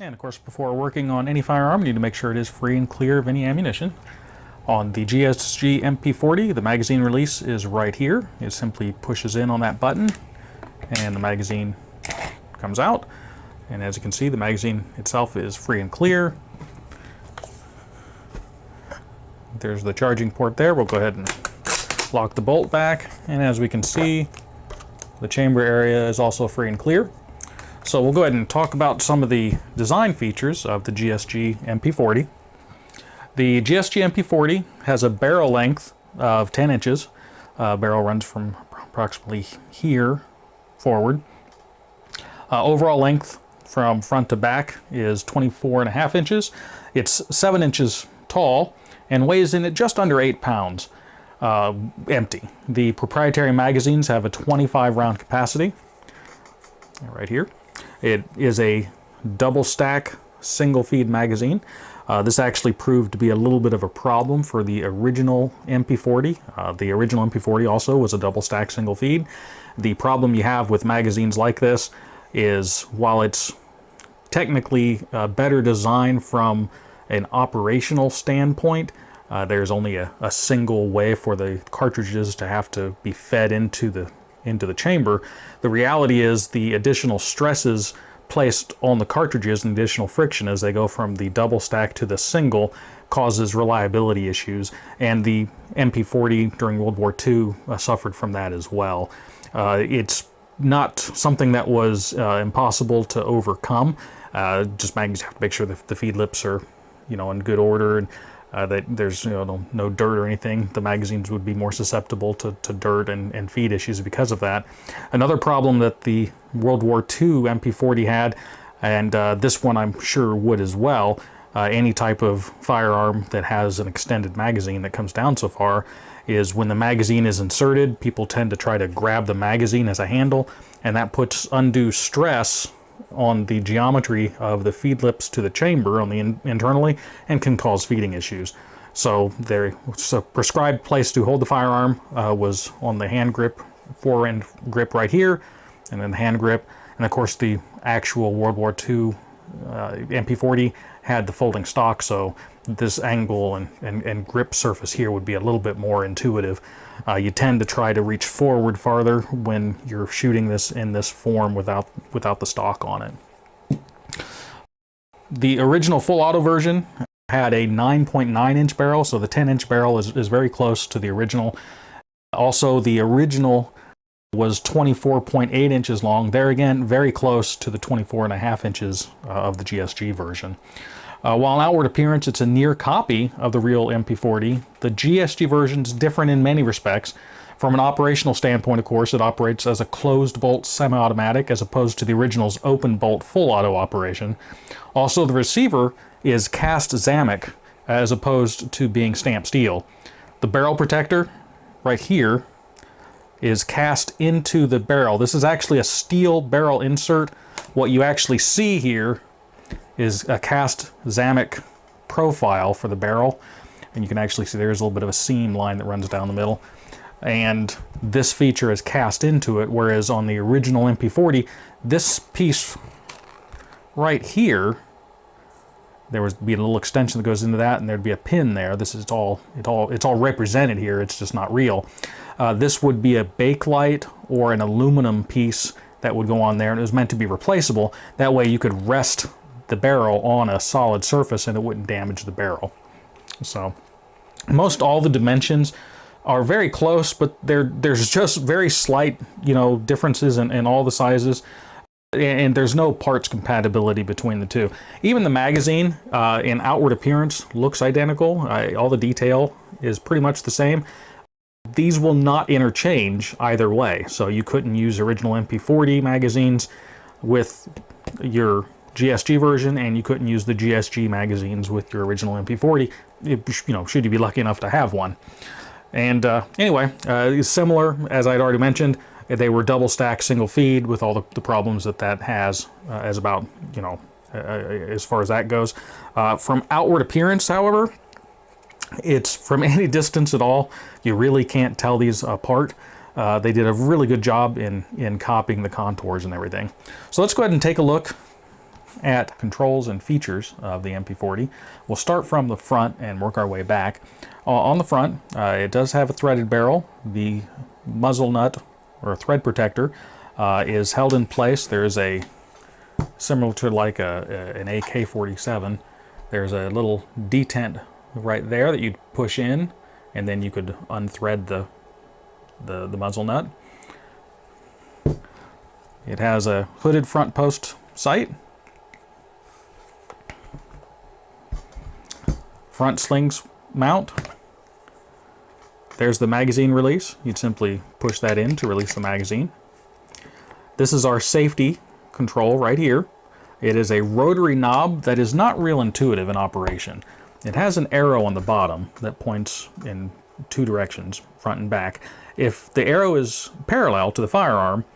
And of course, before working on any firearm, you need to make sure it is free and clear of any ammunition. On the GSG MP40, the magazine release is right here. It simply pushes in on that button and the magazine comes out. And as you can see, the magazine itself is free and clear. There's the charging port there. We'll go ahead and lock the bolt back. And as we can see, the chamber area is also free and clear. So we'll go ahead and talk about some of the design features of the GSG MP40. The GSG MP40 has a barrel length of 10 inches. Barrel runs from approximately here forward. Overall length from front to back is 24.5 inches. It's 7 inches tall and weighs in at just under 8 pounds empty. The proprietary magazines have a 25 round capacity right here. It is a double stack single feed magazine. This actually proved to be a little bit of a problem for the original MP40. The original MP40 also was a double stack single feed. The problem you have with magazines like this is, while it's technically better designed from an operational standpoint, there's only a single way for the cartridges to have to be fed into the chamber. The reality is the additional stresses placed on the cartridges and additional friction as they go from the double stack to the single causes reliability issues, and the MP40 during World War II suffered from that as well. It's not something that was impossible to overcome. Just magazines have to make sure that the feed lips are, in good order, and that there's no dirt or anything. The magazines would be more susceptible to dirt and feed issues because of that. Another problem that the World War II MP40 had, and this one I'm sure would as well, any type of firearm that has an extended magazine that comes down so far, is when the magazine is inserted, people tend to try to grab the magazine as a handle, and that puts undue stress on the geometry of the feed lips to the chamber on the internally, and can cause feeding issues. So a prescribed place to hold the firearm was on the hand grip, fore-end grip right here, and then the hand grip. And of course the actual World War II MP40 had the folding stock, so this angle and grip surface here would be a little bit more intuitive. You tend to try to reach forward farther when you're shooting this in this form without the stock on it. The original full auto version had a 9.9 inch barrel, so the 10 inch barrel is very close to the original. Also, the original was 24.8 inches long. There again, very close to the 24.5 inches of the GSG version. While in outward appearance it's a near copy of the real MP40, the GSG version is different in many respects. From an operational standpoint, of course, it operates as a closed bolt semi-automatic as opposed to the original's open bolt full auto operation. Also, the receiver is cast Zamic as opposed to being stamped steel. The barrel protector right here is cast into the barrel. This is actually a steel barrel insert. What you actually see here is a cast Zamic profile for the barrel, and you can actually see there's a little bit of a seam line that runs down the middle, and this feature is cast into it, whereas on the original MP40, this piece right here, there would be a little extension that goes into that, and there'd be a pin there. This is it's all represented here. It's just not real. This would be a bakelite or an aluminum piece that would go on there, and it was meant to be replaceable. That way you could rest the barrel on a solid surface and it wouldn't damage the barrel. So most all the dimensions are very close, but there's just very slight differences in all the sizes, and there's no parts compatibility between the two. Even the magazine in outward appearance looks identical. All the detail is pretty much the same. These will not interchange either way, so you couldn't use original MP40 magazines with your GSG version, and you couldn't use the GSG magazines with your original MP40, should you be lucky enough to have one. And anyway, similar, as I'd already mentioned, they were double stack single feed with all the problems that has as about, as far as that goes. From outward appearance, however, it's from any distance at all, you really can't tell these apart. They did a really good job in copying the contours and everything. So let's go ahead and take a look at controls and features of the MP40. We'll start from the front and work our way back. On the front, it does have a threaded barrel. The muzzle nut, or thread protector, is held in place. There's a, similar to like an AK-47, there's a little detent right there that you'd push in, and then you could unthread the muzzle nut. It has a hooded front post sight, front slings mount. There's the magazine release. You'd simply push that in to release the magazine. This is our safety control right here. It is a rotary knob that is not real intuitive in operation. It has an arrow on the bottom that points in two directions, front and back. If the arrow is parallel to the firearm,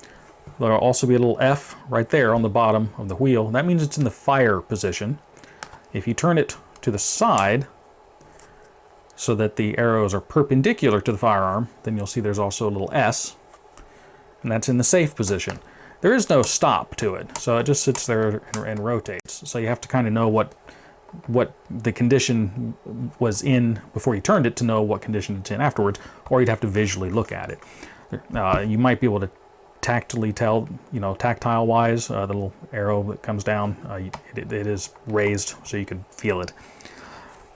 there'll also be a little F right there on the bottom of the wheel. That means it's in the fire position. If you turn it to the side so that the arrows are perpendicular to the firearm, then you'll see there's also a little S, and that's in the safe position. There is no stop to it, so it just sits there and rotates. So you have to kind of know what the condition was in before you turned it to know what condition it's in afterwards, or you'd have to visually look at it. You might be able to tactily tell, tactile wise, the little arrow that comes down, it is raised so you could feel it.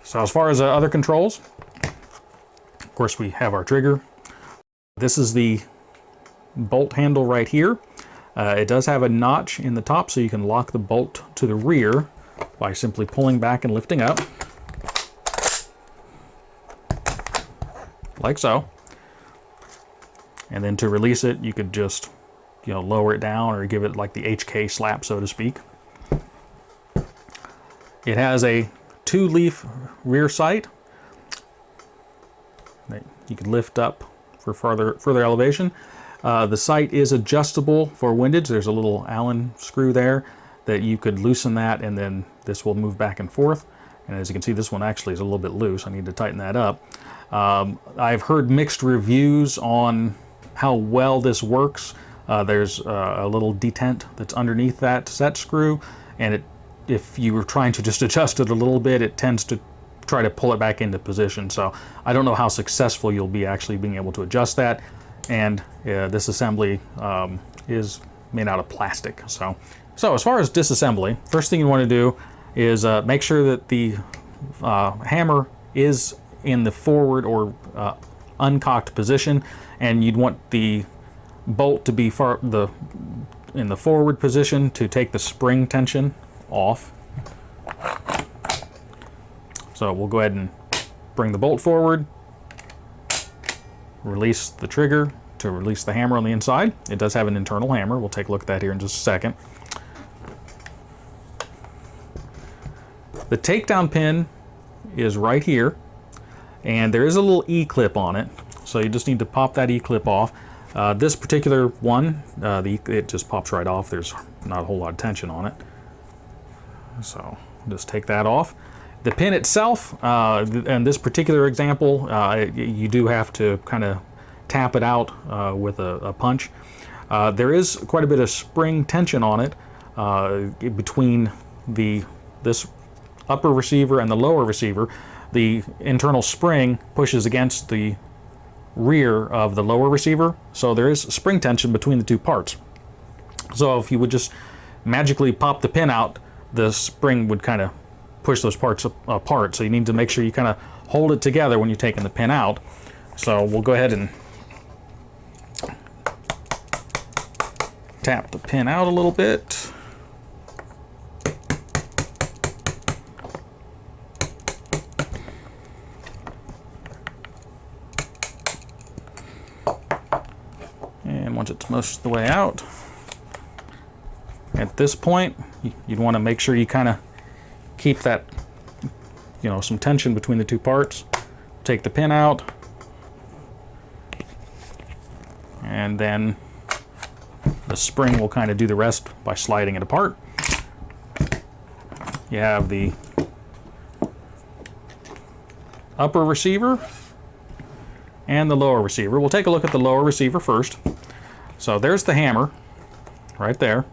So as far as other controls, of course we have our trigger. This is the bolt handle right here. It does have a notch in the top so you can lock the bolt to the rear by simply pulling back and lifting up, like so. And then to release it, you could just lower it down or give it like the HK slap, so to speak. It has a 2-leaf rear sight that you could lift up for further elevation. The sight is adjustable for windage. There's a little Allen screw there that you could loosen that, and then this will move back and forth. And as you can see, this one actually is a little bit loose. I need to tighten that up. I've heard mixed reviews on how well this works. There's a little detent that's underneath that set screw, and if you were trying to just adjust it a little bit, it tends to try to pull it back into position. So I don't know how successful you'll be actually being able to adjust that. And this assembly is made out of plastic. So as far as disassembly, first thing you want to do is make sure that the hammer is in the forward or uncocked position, and you'd want the bolt to be in the forward position to take the spring tension off. So we'll go ahead and bring the bolt forward, release the trigger to release the hammer on the inside. It does have an internal hammer. We'll take a look at that here in just a second. The takedown pin is right here, and there is a little E-clip on it, so you just need to pop that E-clip off. This particular one, it just pops right off. There's not a whole lot of tension on it, so just take that off. The pin itself, in this particular example, you do have to kind of tap it out with a punch. There is quite a bit of spring tension on it between this upper receiver and the lower receiver. The internal spring pushes against the rear of the lower receiver, so there is spring tension between the two parts. So if you would just magically pop the pin out, the spring would kind of push those parts apart. So you need to make sure you kind of hold it together when you're taking the pin out. So we'll go ahead and tap the pin out a little bit. And once it's most of the way out, at this point, you'd want to make sure you kind of keep that, some tension between the two parts. Take the pin out, and then the spring will kind of do the rest by sliding it apart. You have the upper receiver and the lower receiver. We'll take a look at the lower receiver first. So there's the hammer right there.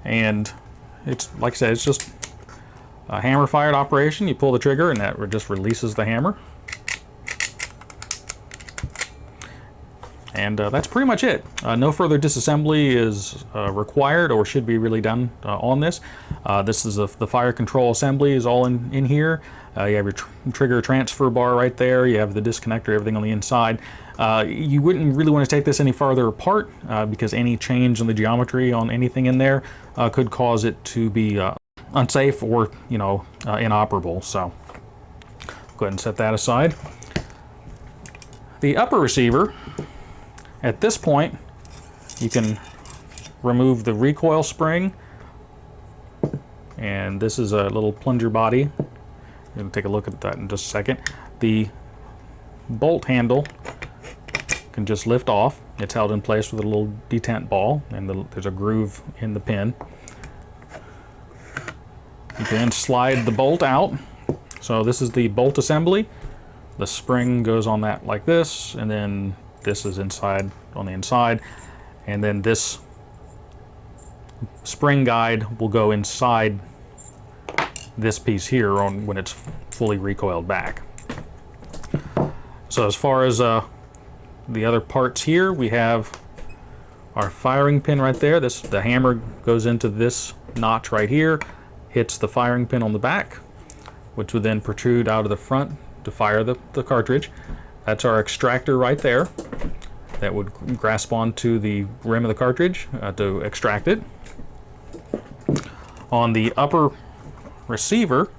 And it's, like I said, it's just a hammer fired operation. You pull the trigger and that just releases the hammer. And that's pretty much it. No further disassembly is required or should be really done on this. This is the fire control assembly is all in here. You have your trigger transfer bar right there. You have the disconnector, everything on the inside. You wouldn't really want to take this any farther apart because any change in the geometry on anything in there could cause it to be unsafe or, you know, inoperable. So go ahead and set that aside. The upper receiver, at this point, you can remove the recoil spring, and this is a little plunger body. We'll take a look at that in just a second. The bolt handle can just lift off. It's held in place with a little detent ball, and there's a groove in the pin. You can then slide the bolt out. So this is the bolt assembly. The spring goes on that like this, and then this is inside on the inside, and then this spring guide will go inside this piece here on when it's fully recoiled back. So as far as the other parts here, we have our firing pin right there. The hammer goes into this notch right here, hits the firing pin on the back, which would then protrude out of the front to fire the cartridge. That's our extractor right there. That would grasp onto the rim of the cartridge to extract it. On the upper receiver,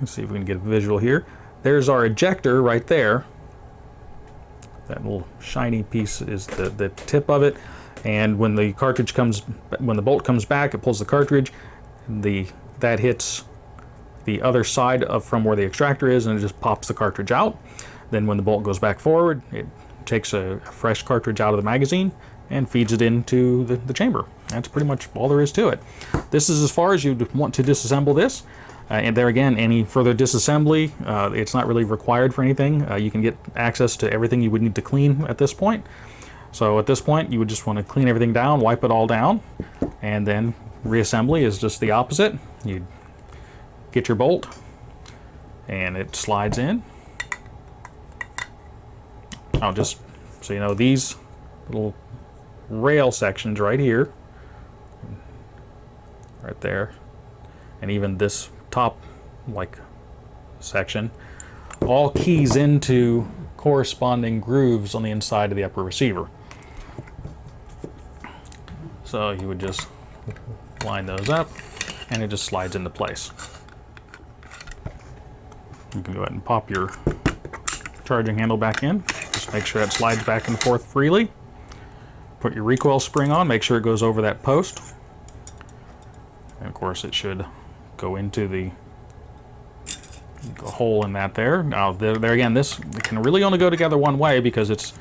let's see if we can get a visual here. There's our ejector right there. That little shiny piece is the tip of it. And when the bolt comes back, it pulls the cartridge. That hits the other side from where the extractor is, and it just pops the cartridge out. Then when the bolt goes back forward, it takes a fresh cartridge out of the magazine and feeds it into the chamber. That's pretty much all there is to it. This is as far as you'd want to disassemble this. And there again, any further disassembly, it's not really required for anything. You can get access to everything you would need to clean at this point. So at this point, you would just want to clean everything down, wipe it all down, and then reassembly is just the opposite. You get your bolt, and it slides in. I'll just, so you know, these little rail sections right here, right there, and even this top like section, all keys into corresponding grooves on the inside of the upper receiver. So you would just line those up, and it just slides into place. You can go ahead and pop your charging handle back in. Just make sure it slides back and forth freely. Put your recoil spring on, make sure it goes over that post. And of course it should go into the hole in that there. Now there again, this can really only go together one way because it's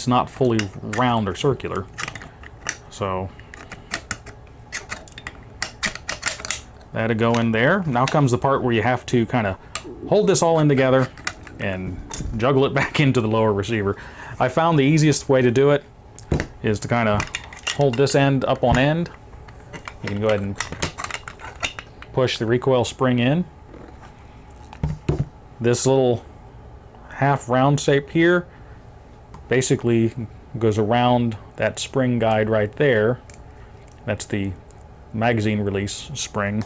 not fully round or circular. So that'll go in there. Now comes the part where you have to kind of hold this all in together and juggle it back into the lower receiver. I found the easiest way to do it is to kind of hold this end up on end. You can go ahead and push the recoil spring in. This little half round shape here basically goes around that spring guide right there. That's the magazine release spring.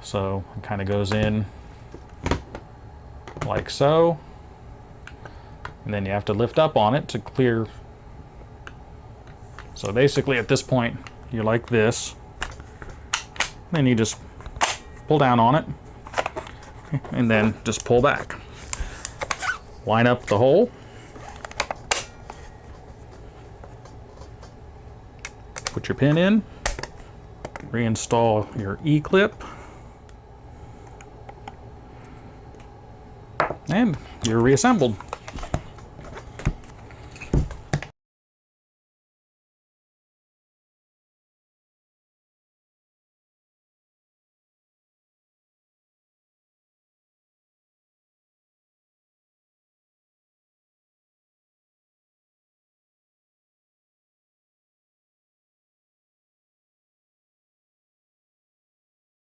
So it kind of goes in like so, and then you have to lift up on it to clear. So basically at this point you're like this, then you just pull down on it and then just pull back. Line up the hole, put your pin in, reinstall your E-clip, and you're reassembled.